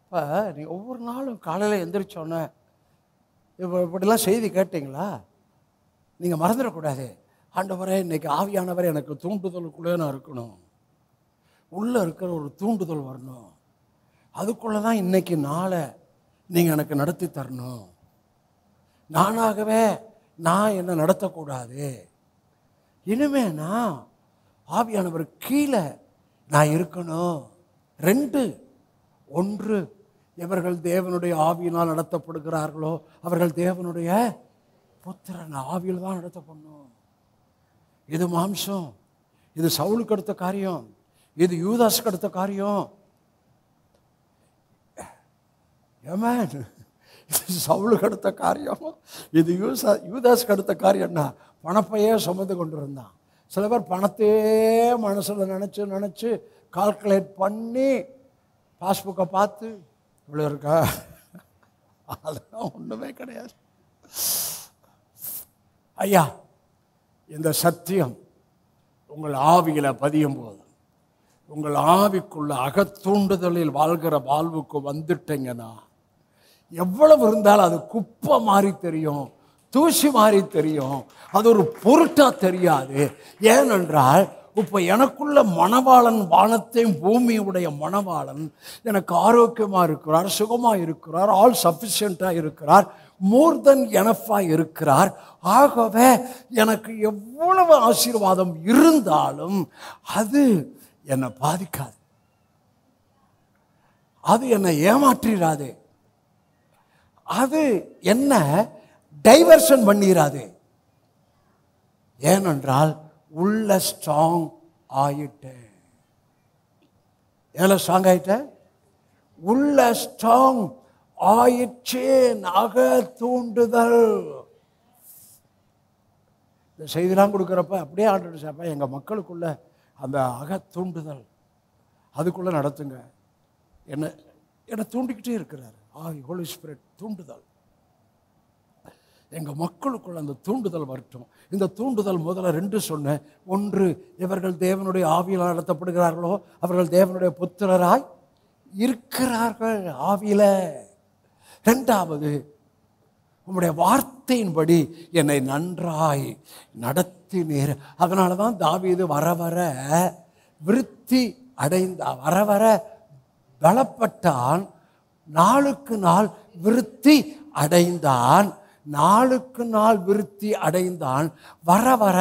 இப்போ நீங்கள் ஒவ்வொரு நாளும் காலையில் எந்திரிச்சோன்னே இப்படிலாம் செய்தி கேட்டிங்களா? நீங்கள் மறந்துடக்கூடாது. ஆண்டவரே, இன்னைக்கு ஆவியானவரே எனக்கு தூண்டுதலுக்குள்ளே நான் இருக்கணும், உள்ளே இருக்கிற ஒரு தூண்டுதல் வரணும், அதுக்குள்ளே தான் இன்னைக்கு நாளை நீங்கள் எனக்கு நடத்தி தரணும். நானாகவே நான் என்னை நடத்தக்கூடாது. இனிமே நான் ஆவியானவர் கீழே நான் இருக்கணும். 2, 1, எவர்கள் தேவனுடைய ஆவியினால் நடத்தப்படுகிறார்களோ அவர்கள் தேவனுடைய புத்திரன். ஆவியில் தான் நடத்தப்படணும். இது மாம்சம், இது சவுலுக்கு அடுத்த காரியம், இது யூதாஸுக்கு அடுத்த காரியம். ஆமென். இது சவுலுக்கு அடுத்த காரியம், இது யூதாஸுக்கு அடுத்த காரியம்னா பணப்பையே சுமந்து கொண்டு இருந்தான். சில பேர் பணத்தையே மனசில் நினச்சி கால்குலேட் பண்ணி பாஸ்புக்கை பார்த்து இவ்வளோ இருக்கா, அதெல்லாம் ஒன்றுமே கிடையாது. ஐயா, இந்த சத்தியம் உங்கள் ஆவியில் பதியும் போது, உங்கள் ஆவிக்குள்ள அகத்தூண்டுதலில் வாழ்கிற வாழ்வுக்கு வந்துட்டீங்கன்னா, எவ்வளவு இருந்தாலும் அது குப்பை மாதிரி தெரியும், தூசி மாதிரி தெரியும், அது ஒரு பொருட்டா தெரியாது. ஏனென்றால் இப்போ எனக்குள்ள மணவாளன், வானத்தையும் பூமியுடைய மணவாளன் எனக்கு ஆரோக்கியமாக இருக்கிறார், சுகமாக இருக்கிறார், ஆல் சஃபிஷியண்ட்டாக இருக்கிறார், மோர் தென் எனஃபாக இருக்கிறார். ஆகவே எனக்கு எவ்வளவு ஆசீர்வாதம் இருந்தாலும் அது என்னை பாதிக்காது, அது என்னை ஏமாற்றிடாது, அது என்ன டைவர்ஷன் பண்ணிடாது. ஏனென்றால் உள்ள ஸ்ட்ராங் ஆயிட்டேன். எவ்வளோ ஸ்ட்ராங் ஆயிட்டேன்? உள்ள ஸ்ட்ராங் ஆயிற்றேன். அக தூண்டுதல். இந்த செய்திலாம் கொடுக்குறப்ப அப்படியே ஆண்டு சாப்பா எங்கள் மக்களுக்குள்ள அந்த அக தூண்டுதல் அதுக்குள்ளே நடத்துங்க. என்னை தூண்டிக்கிட்டே இருக்கிறார் ஹோலி ஸ்பிரிட். தூண்டுதல் எங்கள் மக்களுக்குள்ள அந்த தூண்டுதல் வரட்டும். இந்த தூண்டுதல் முதல்ல 2 சொன்னேன். 1, இவர்கள் தேவனுடைய ஆவியில் நடத்தப்படுகிறார்களோ அவர்கள் தேவனுடைய புத்திரராய் இருக்கிறார்கள் ஆவியில. 2வது, உம்முடைய வார்த்தையின்படி என்னை நன்றாய் நடத்தினீர். அதனால தான் தாவீது வர வர விருத்தி அடைந்தான், வர வர பலப்பட்டான், நாளுக்கு நாள் விருத்தி அடைந்தான், நாளுக்கு நாள் விருத்தி அடைந்தான், வர வர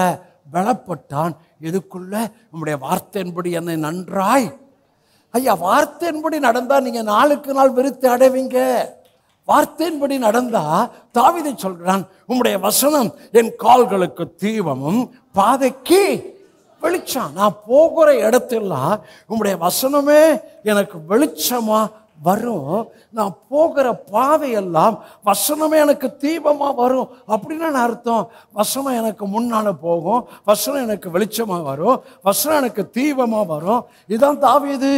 பலப்பட்டான். இதுக்குள்ள நம்முடைய வார்த்தையின்படி என்னை நன்றாய். ஐயா, வார்த்தையின்படி நடந்தா நீங்க நாளுக்கு நாள் விருத்தி அடைவீங்க. வார்த்தையின்படி நடந்தா தாவீது சொல்கிறான், உம்முடைய வசனம் என் கால்களுக்கு தீபமும் பாதைக்கு வெளிச்சம். நான் போகிற இடத்தெல்லாம் உம்முடைய வசனமே எனக்கு வெளிச்சமா வரும். நான் போகிற பாதையெல்லாம் வசனமே எனக்கு தீபமாக வரும். அப்படின்னு அர்த்தம். வசனம் எனக்கு முன்னால் போகும், வசனம் எனக்கு வெளிச்சமாக வரும், வசனம் எனக்கு தீபமாக வரும். இதுதான் தாவீது